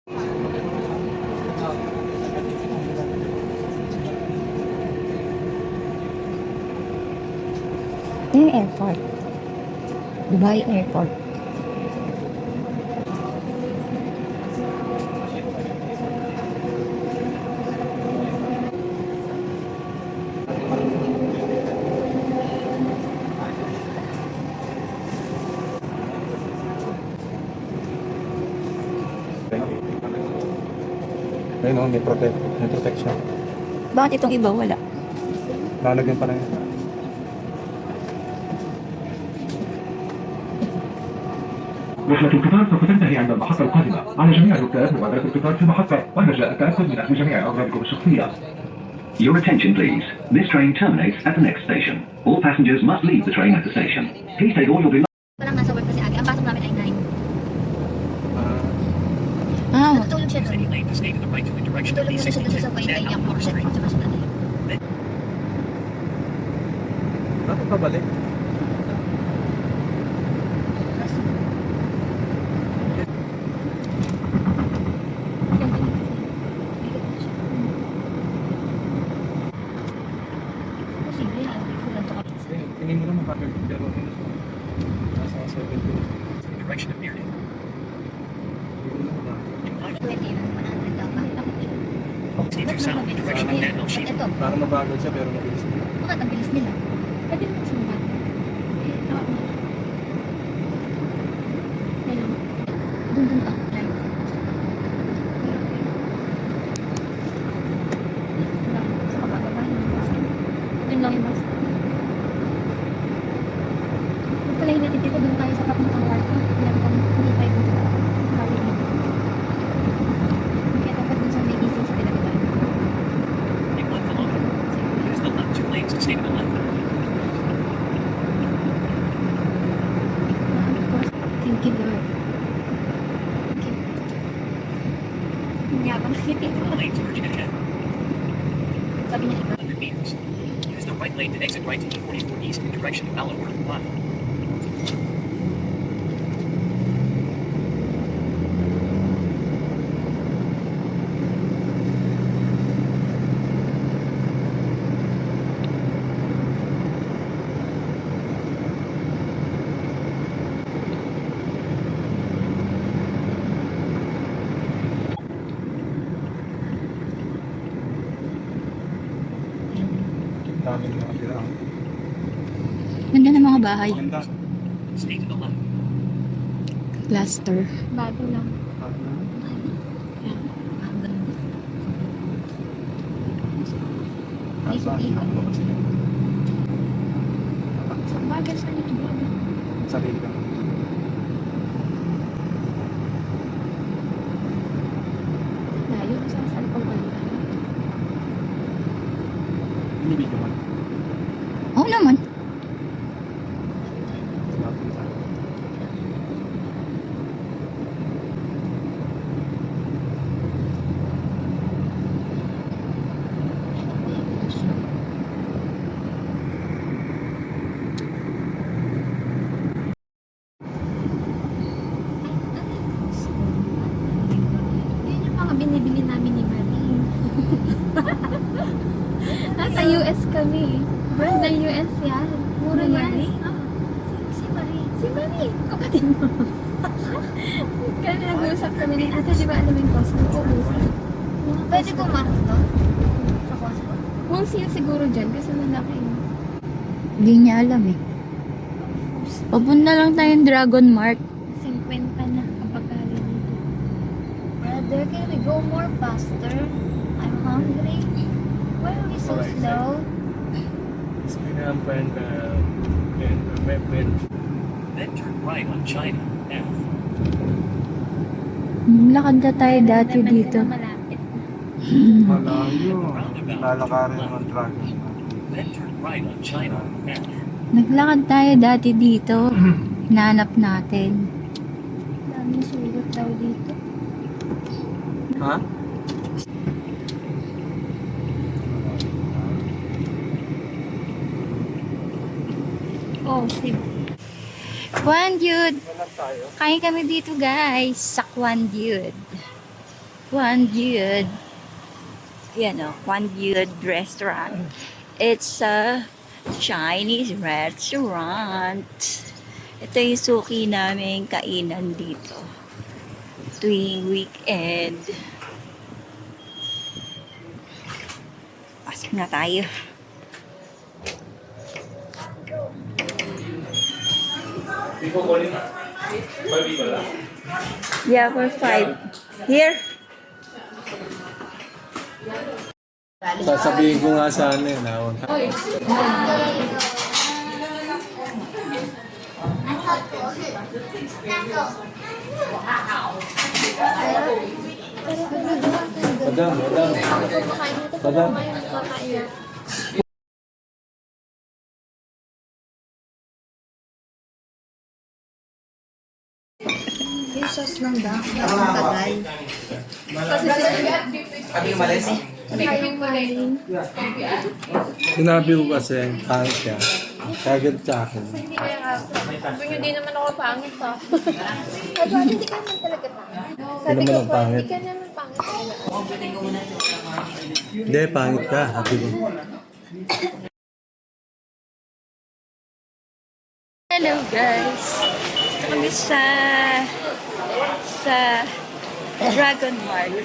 Yung airport. Dubai Airport. Ayun o, may protection. Bakit itong iba wala? Lalagyan pa na yun. رحلة القطار سوف تنتهي عند المحطة القادمة. على جميع الركاب مغادرة القطار في المحطة ورجاء التأكد من أخذ جميع أغراضكم الشخصية. Your attention please. This train terminates at the next station. All passengers must leave the train at the station. Please take all your belongings. Parang nasa work kasi Agi. Ang pasok namin ay 9. Natutulog siya doon. Natutulog muna siya doon sa point ay yung portion. Tsaka siya nanay. Bakit pabalik? Tingin mo naman bakit pero nasa 7 Direction of Miriam. Direction of Nano Sheep. Ito, parang mabagal siya pero mabilis niya. bakit ang bilis nila? Pwede mo sa mga. Dun ka. Sa kababa yung bus. Dun lang yung bus. Kung pala hinatid dito, dun tayo sa papuntang Warta. Hindi tayo dun sa Bali. Kaya dapat dun sa may ECC talaga tayo. In 1 kilometer, use the left 2 lanes to stay to the left. Thank you, Lord. Thank you. Ang yabang na kitid ko. Lanes merging ahead. Sabi niya ikaw. 100 meters. Use the right lane to exit right into 44 East in direction of Allenworth. 1. Daming nakatira. Ganda ng mga bahay. Maganda. Stay to the left. Cluster. Bago lang. Bagal sa nito. Sarili ka. Layo kasi sa likod ko. Binibigyo man. Oo naman. Yun yung mga binibili namin ni Marie. Nasa US kami. Brand ng US yan. Mura yan. Si Marie. Si Marie. Kapatid mo. Kaya nag-uusap kami ni ate, di ba alam yung Costco? Pwede pumasok to? Sa Costco? We'll see siguro dyan kasi malaki yun. Hindi niya alam eh. Papunta lang tayong Dragon Mark. 50 na kapag galing dito. Brother, can we go more faster? I'm hungry. Why are we so Alright, slow? Then turn right on China. F. Lakad na tayo dati Naman dito. na malapit. Malayo. Lalakarin naman dragon. Then turn right on China. F. Naglakad tayo dati dito. Hinanap natin. Daming sulot daw dito. Ha? Oh, sip. Kwan Dude. Walang tayo. Kain kami dito guys. Sa Kwan Dude. Kwan Yud. Yan o, Kwan Yud Restaurant. It's a Chinese restaurant. Ito yung suki namin kainan dito. Tuwing weekend. Pasok na tayo. Yeah, for 5. Here. Sasabihin ko nga sana yun. Madam. Madam. Yung sauce lang daw. Tagal. Sinabi ko kasi, pangit siya. Kaya ganit sa akin. Sabi niyo, di naman ako pangit ha. Sabi ko, hindi ka naman talaga pangit. Sabi naman ko ang po, pangit. hindi ka naman pangit talaga. Hindi, pangit ka. Sabi ko. Hello guys. Kami sa Dragon Mart.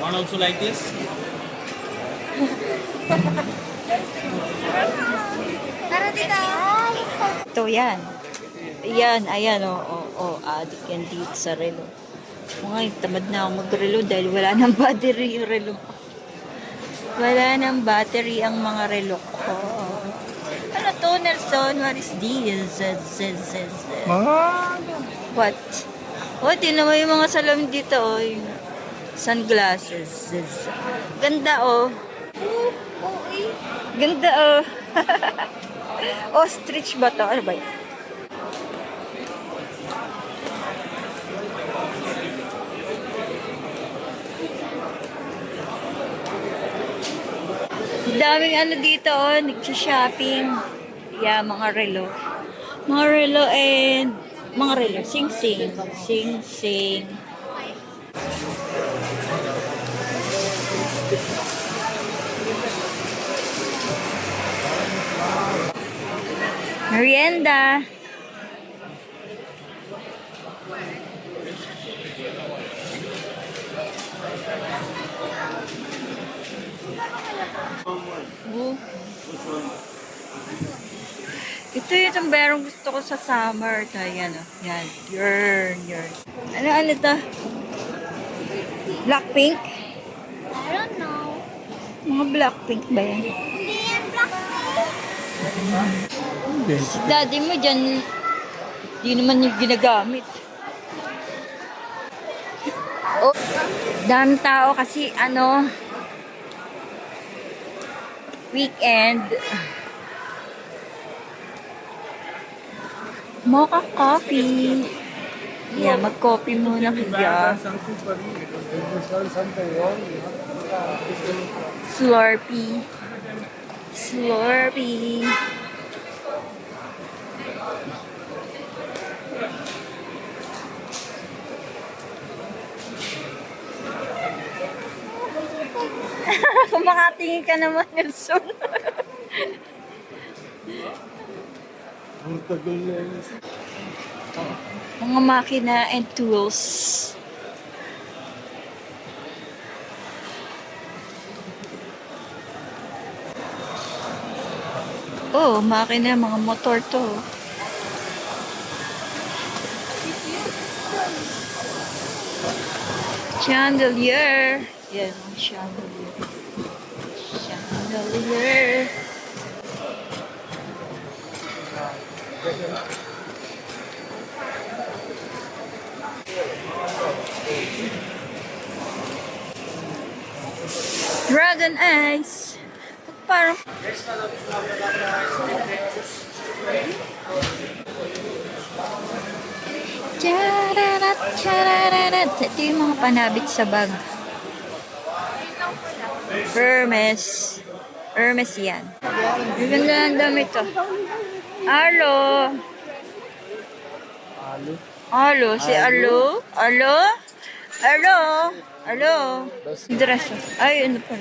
Want also like this? Tara dito. Ito yan. Ayan, ayan, adik yan dito sa relo. Mga tamad na ako mag-relo dahil wala nang battery yung relo ko. Wala nang battery ang mga relo ko. Ano to, Nelson? What is this? What? Oh, di naman yung mga salamin dito, oh. Yung sunglasses. Ganda, oh. Ganda, oh. Ostrich ba to? Ano ba yun? Daming ano dito, oh. Nagsha-shopping. Yeah, mga relo. Mga relo and mga relo. Sing-sing. Sing-sing. Merienda. Oh. Ito yung sombrerong gusto ko sa summer. Yan, oh. Yan. Yarn. Ano to? Blackpink? I don't know. Mga Blackpink ba yan? Hindi yan black. Si daddy mo dyan, di naman yung ginagamit. Oh, daming tao kasi weekend. Mocha coffee. Yeah, mag-coffee muna kaya. Slurpee. Kung makatingin ka naman, Nelson. Mga makina and tools. Oh, makina, mga motor to. Chandelier. Yan, chandelier. Hallelujah. Dragon Eyes. Parang chararat, chararat. Ito yung mga panabit sa bag. Hermes. Hermes yan. Ang ganda ng damit to. Alo. Alo. Si Alo. Alo. Alo. Alo. Dress. Ay, ano pa?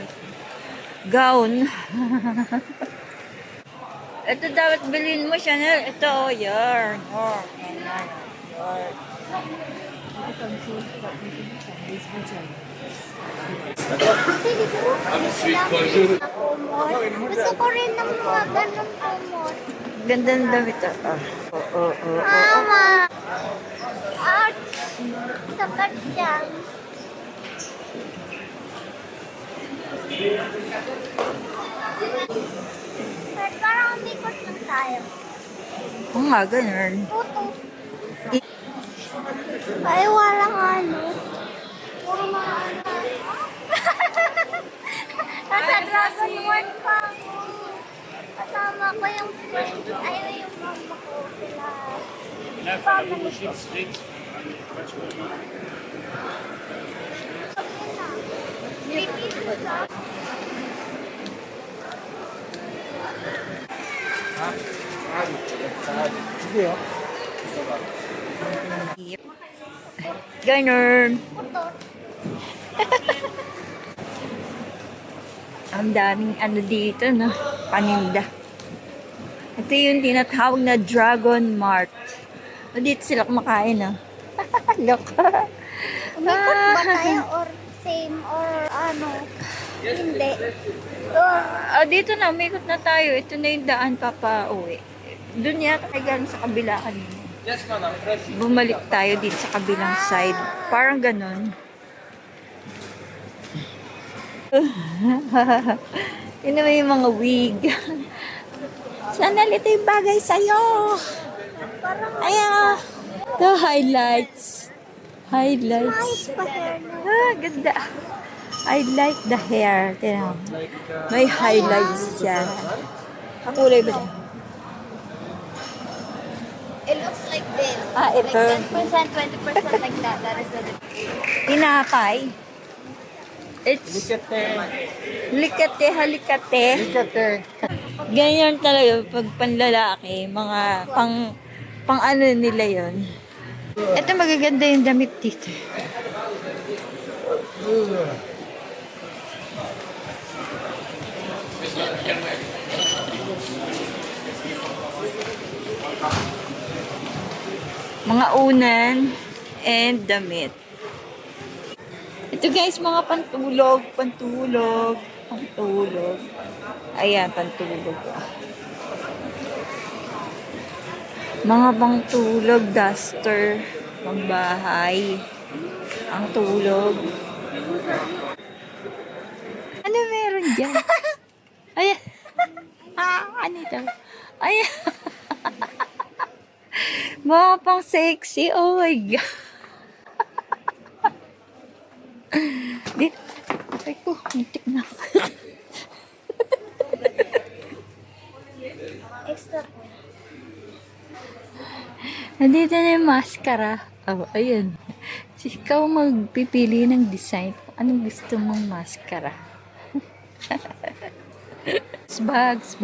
Gown. Ito dapat bilhin mo, Chanel. Ito, oh, yarn. Oh, yarn. Gusto ko rin ng mga ganun kumot. Ganda ng damit to. Oo. Mama! Art! Tapat siya. Pero parang umikot lang tayo. Oo nga, ganun. Tuto. Ay, walang ano. Puro mga ano. Nasa Dragon World pa ako. Kasama ko yung friend. Ay, yung mama ko. Sila. Family ko. Pipis lang. Sige, oh. Ganun. Puto. Ang daming ano dito, no? Paninda. Ito yung tinatawag na Dragon Mart. O, dito sila kumakain, no? Look. Umikot ba tayo or same or ano? Hindi. Or Dito na, umikot na tayo. Ito na yung daan papauwi. Doon yata tayo galing sa kabila kanina. Bumalik tayo dito sa kabilang side. Parang ganun. Yun naman yung mga wig. Chanel, ito yung bagay sa'yo. Ayan. The highlights. Highlights. pa hair na. Ganda. I like the hair. Tingnan mo. May highlights siya. Kakulay ba? It looks like this. Ito. Like 10%, 20% like that. That is the Tinapay. It's likate, halikate. Ganyan talaga pag panlalaki, mga pang ano nila yon. Ito magaganda yung damit dito. Mga unan and damit. Ito guys, mga pantulog. Ayan, pantulog. Mga pantulog, duster, pangbahay, ang tulog. Ano meron dyan? Ayan. Ano ito? Ayan. Mga pang sexy. Oh my God. Dito. Ay ko, muntik na ako. extra po. Nandito na yung mascara. Oh, ayun. Ikaw magpipili ng design. Anong gusto mong mascara? Bags.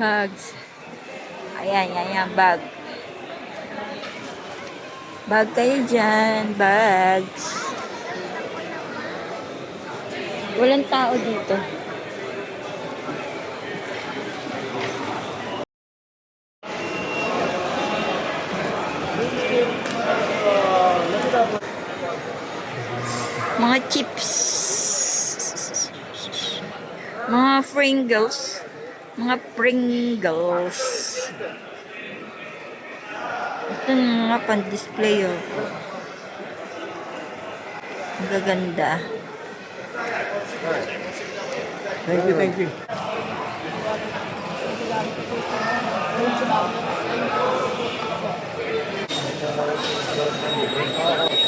Ayan, bag. Bag kayo dyan. Bags. Walang tao dito. Mga chips. Mga Pringles. Ito yung mga pan-display, oh. Ang gaganda. Thank you.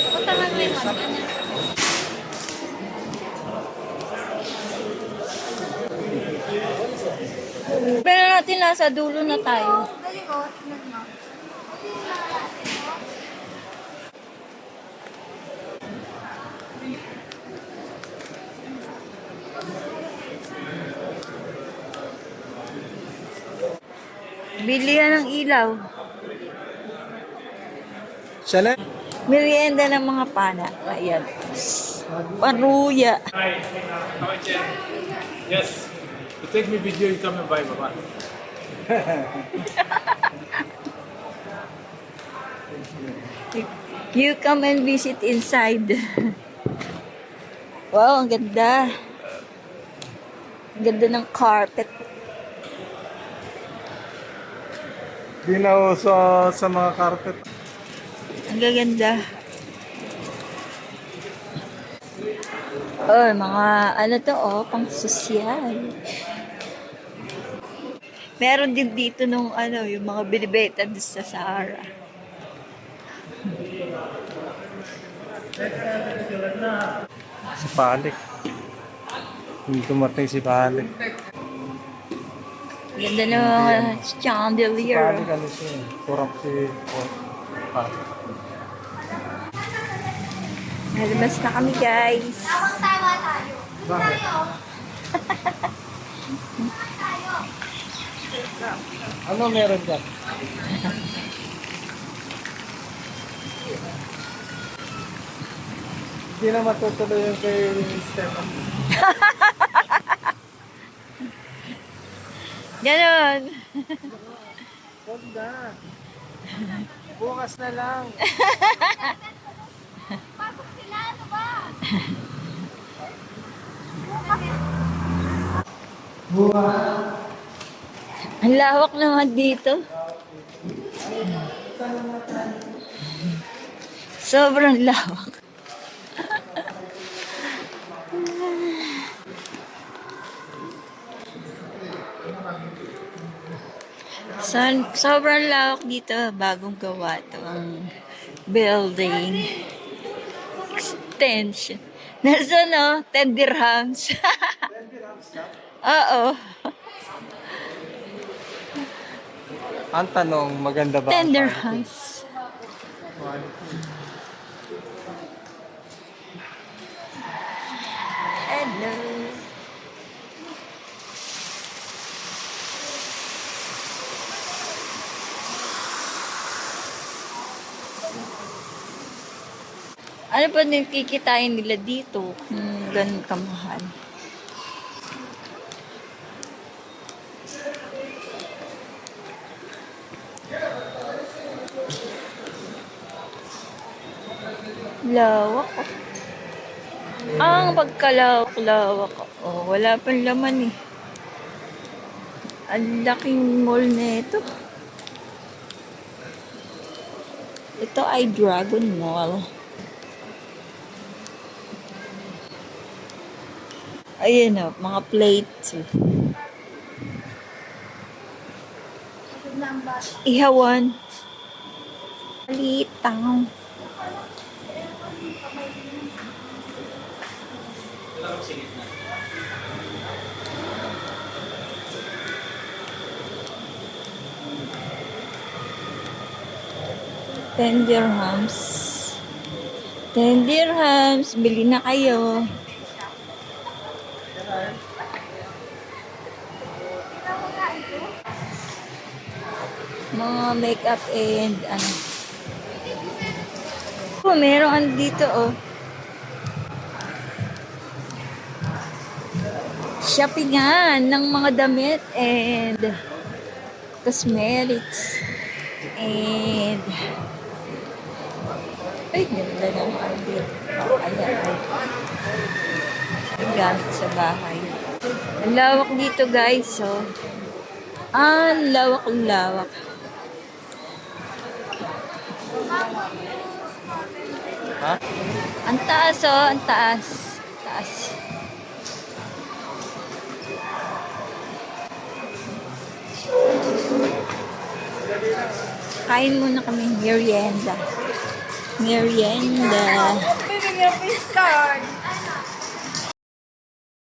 Punta nga kayo. Pero natin nasa dulo na tayo. Galing ko, tingnan mo. Bili yan ng ilaw. Siya na? Merienda ng mga pana. Ayan. Paruya. Hi. Yes. You take me video, you come and buy, Baba. You come and visit inside. Wow, ang ganda. Ang ganda ng carpet. Di na uso sa mga carpet. Ang gaganda. Oh, mga ano to, oh, pang sosyal. Meron din dito nung ano, yung mga binibenta doon sa Sahara. Si Palik. Hindi dumating si Palik. Ganda ng mga Si chandelier. Palik ano siya. Kurap si Palik. Nalabas na kami, guys. Tamang tawa tayo. Bakit? Ano meron dyan? Hindi na matutuloy yung kay Stefan. Ganon. Huwag na. Bukas na lang. Pasok sila, ano ba? Ang lawak naman dito. Sobrang lawak. Sobrang lawak dito. Bagong gawa to ang building. Extension. Nasa no? 10 dirhams. Oo. Ang tanong, maganda ba? 10 dirhams. Hello. Ano pa din kikitain nila dito kung ganun kamahal? Lawak. Oh. Ang pagkalawak-lawak. Oh, wala pang laman eh. Ang laking mall na ito. Ito ay Dragon Mall. Ayan o, mga plates. Ihawan. Litang. $10 dirhams. 10 dirhams. Bili na kayo. Mga makeup and ano. Oh, meron dito oh. Shoppingan ng mga damit and cosmetics and ay, ganda ng ano dito. Oh, ayan. Ang gamit sa bahay. Ang lawak dito guys, oh. Ang lawak. Ha? Ang taas, oh. Ang taas. Taas. Kain muna kami. Merienda. Merienda. Bibigyan ko yung card.